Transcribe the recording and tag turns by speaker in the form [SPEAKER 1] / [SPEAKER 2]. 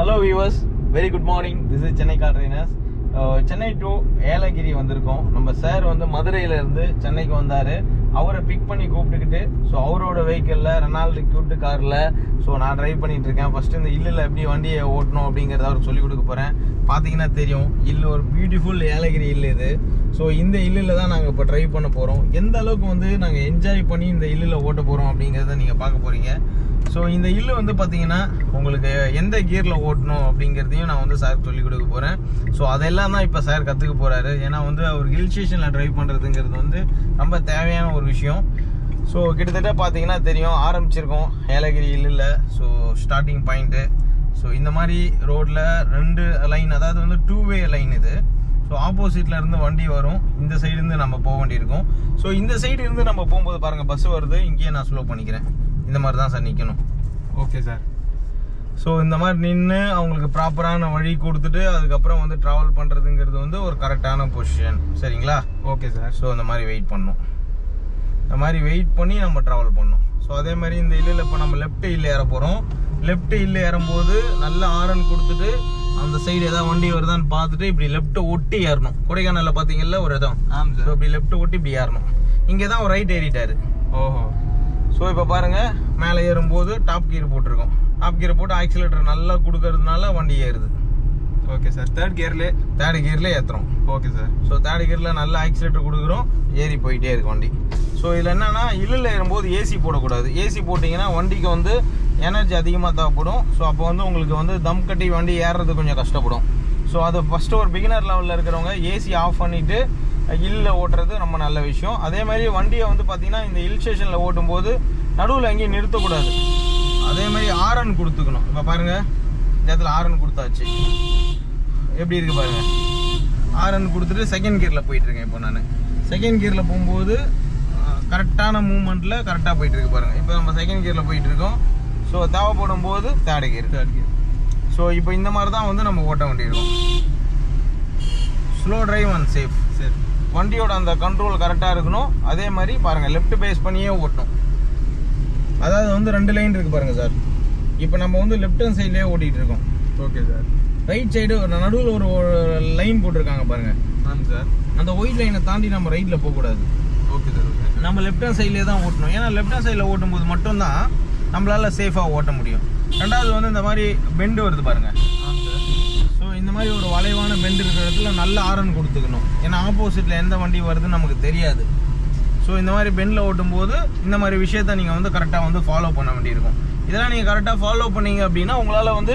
[SPEAKER 1] Hello viewers, very good morning. This is Chennai Car Trainers. Chennai to Yelagiri வந்திருக்கோம். நம்ம sir வந்து மதுரையில இருந்து சென்னைக்கு வந்தாரு. அவரை பிக் பண்ணி கூப்பிட்டுக்கிட்டு ஸோ அவரோட வெஹிக்கிளில் ரெனால்டு கியூட் காரில் ஸோ நான் ட்ரைவ் பண்ணிட்டு இருக்கேன். ஃபர்ஸ்ட் இந்த இல்லில் எப்படி வண்டியை ஓட்டணும் அப்படிங்கிறத அவருக்கு சொல்லிக் கொடுக்க போகிறேன். பார்த்தீங்கன்னா தெரியும், இல்லு ஒரு பியூட்டிஃபுல் ஏலகிரி இல்லு இது. ஸோ இந்த இல்லில் தான் நாங்கள் இப்போ ட்ரைவ் பண்ண போகிறோம். எந்த அளவுக்கு வந்து நாங்கள் என்ஜாய் பண்ணி இந்த இல்லில் ஓட்ட போகிறோம் அப்படிங்கிறத நீங்கள் பார்க்க போகிறீங்க. ஸோ இந்த இல்லு வந்து பார்த்தீங்கன்னா உங்களுக்கு எந்த கியரில் ஓட்டணும் அப்படிங்கிறதையும் நான் வந்து சார் சொல்லிக் கொடுக்க போகிறேன். ஸோ அதெல்லாம் தான் இப்போ சார் கற்றுக்க போகிறாரு. ஏன்னா வந்து அவர் ஹில் ஸ்டேஷனில் ட்ரைவ் பண்ணுறதுங்கிறது வந்து ரொம்ப தேவையான ஒரு விஷயம். ஸோ கிட்டத்தட்ட பார்த்தீங்கன்னா தெரியும், ஆரம்பிச்சிருக்கோம் ஏலகிரி இல்லில். ஸோ ஸ்டார்டிங் பாயிண்ட்டு ஸோ இந்த மாதிரி ரோட்டில் 2 லைன், அதாவது வந்து 2-வே லைன் இது. ஸோ ஆப்போசிட்டில் இருந்து வண்டி வரும், இந்த சைடுலேருந்து நம்ம போக வேண்டியிருக்கும். ஸோ இந்த சைடு இருந்து நம்ம போகும்போது பாருங்கள், பஸ் வருது, இங்கேயே நான் ஸ்லோ பண்ணிக்கிறேன். இந்த மாதிரி தான் சார் நிற்கணும்.
[SPEAKER 2] Okay sir.
[SPEAKER 1] ஸோ இந்த மாதிரி நின்று அவங்களுக்கு ப்ராப்பரான வழி கொடுத்துட்டு அதுக்கப்புறம் வந்து ட்ராவல் பண்ணுறதுங்கிறது வந்து ஒரு கரெக்டான பொசிஷன். சரிங்களா?
[SPEAKER 2] Okay sir.
[SPEAKER 1] ஸோ இந்த மாதிரி வெயிட் பண்ணணும், இந்த மாதிரி வெயிட் பண்ணி நம்ம ட்ராவல் பண்ணணும். ஸோ அதே மாதிரி இந்த இல்லில் இப்போ நம்ம லெஃப்ட் இல்ல ஏற போகிறோம். லெஃப்ட் இல்ல ஏறும்போது நல்ல ஆரன் கொடுத்துட்டு அந்த சைடு ஏதாவது வண்டி வருதான்னு பார்த்துட்டு இப்படி லெஃப்ட்டை ஒட்டி ஏறணும். கொடைக்கானலில் பார்த்தீங்கல்ல ஒரு இடம்,
[SPEAKER 2] ஆமாம் சார்.
[SPEAKER 1] ஸோ இப்படி லெஃப்ட்டை ஒட்டி இப்படி ஏறணும். இங்கே தான் ஒரு ரைட் ஏறிட்டாரு.
[SPEAKER 2] ஓஹோ.
[SPEAKER 1] ஸோ இப்போ பாருங்கள், மேலே ஏறும்போது டாப் கியர் போட்டிருக்கோம். டாப் கியர் போட்டு ஆக்சிலேட்டர் நல்லா கொடுக்கறதுனால வண்டி ஏறுது.
[SPEAKER 2] Okay sir. தேர்ட் கியர்லேயே
[SPEAKER 1] ஏற்றுறோம்.
[SPEAKER 2] Okay sir.
[SPEAKER 1] ஸோ தேர்ட் கியரில் நல்லா ஆக்சிலேட்டர் கொடுக்குறோம், ஏறி போயிட்டே இருக்கு வண்டி. ஸோ இதில் என்னென்னா, இல்லில் ஏறும்போது ஏசி போடக்கூடாது. ஏசி போட்டிங்கன்னா வண்டிக்கு வந்து எனர்ஜி அதிகமாக தேவைப்படும். ஸோ அப்போ வந்து உங்களுக்கு வந்து தம் கட்டி வண்டி ஏறுறது கொஞ்சம் கஷ்டப்படும். ஸோ அது ஃபஸ்ட்டு ஒரு பிகினர் லெவலில் இருக்கிறவங்க ஏசி ஆஃப் பண்ணிவிட்டு இல்லில் ஓட்டுறது ரொம்ப நல்ல விஷயம். அதே மாதிரி வண்டியை வந்து பார்த்தீங்கன்னா இந்த ஹில் ஸ்டேஷனில் ஓட்டும்போது நடுவில் எங்கேயும் நிறுத்தக்கூடாது. அதே மாதிரி ஆரன் கொடுத்துக்கணும். இப்போ பாருங்கள், இந்த இடத்துல ஆரன் கொடுத்தாச்சு, எப்படி இருக்குது பாருங்கள். ஆரன் கொடுத்துட்டு செகண்ட் கியரில் போயிட்டுருக்கேன். இப்போ நான் செகண்ட் கியரில் போகும்போது கரெக்டான மூவ்மெண்ட்டில் கரெக்டாக போயிட்டுருக்கு பாருங்கள். இப்போ நம்ம செகண்ட் கியரில் போயிட்டுருக்கோம். ஸோ தேவைப்படும் போது தேர்ட் கியர். ஸோ இப்போ இந்த மாதிரி தான் வந்து நம்ம ஓட்ட வேண்டியிருக்கோம். Slow drive and safe.
[SPEAKER 2] சரி.
[SPEAKER 1] வண்டியோட அந்த கண்ட்ரோல் கரெக்டாக இருக்கணும். அதே மாதிரி பாருங்கள், லெஃப்ட் பேஸ் பண்ணியே ஓட்டணும். அதாவது வந்து 2 லைன் இருக்குது பாருங்கள் சார். இப்போ நம்ம வந்து லெஃப்ட் ஹேண்ட் சைட்லேயே ஓட்டிகிட்டு இருக்கோம்.
[SPEAKER 2] Okay sir.
[SPEAKER 1] ரைட் சைடு நடுவில் ஒரு லைன் போட்டிருக்காங்க பாருங்கள்.
[SPEAKER 2] ஆமாம் சார்.
[SPEAKER 1] அந்த ஒயிட் லைனை தாண்டி நம்ம ரைட்டில் போகக்கூடாது.
[SPEAKER 2] Okay sir. ஓகே.
[SPEAKER 1] நம்ம லெஃப்ட் ஹேண்ட் சைட்லேயே தான் ஓட்டணும். ஏன்னா லெஃப்ட் ஹேண்ட் சைடில் ஓட்டும்போது மட்டும்தான் நம்மளால் சேஃபாக ஓட்ட முடியும். ரெண்டாவது வந்து இந்த மாதிரி பெண்டு வருது பாருங்கள்.
[SPEAKER 2] ஆமாம் சார்.
[SPEAKER 1] ஸோ இந்த மாதிரி ஒரு வளைவான பெண்டு இருக்கிற இடத்துல நல்ல ஆரன் கொடுத்துக்கணும். ஏன்னா ஆப்போசிட்டில் எந்த வண்டி வருதுன்னு நமக்கு தெரியாது. ஸோ இந்த மாதிரி பெண்டில் ஓட்டும்போது இந்த மாதிரி விஷயத்த நீங்கள் வந்து கரெக்டாக வந்து ஃபாலோ பண்ண வேண்டியிருக்கும். இதெல்லாம் நீங்கள் கரெக்டாக ஃபாலோ பண்ணீங்க அப்படின்னா உங்களால் வந்து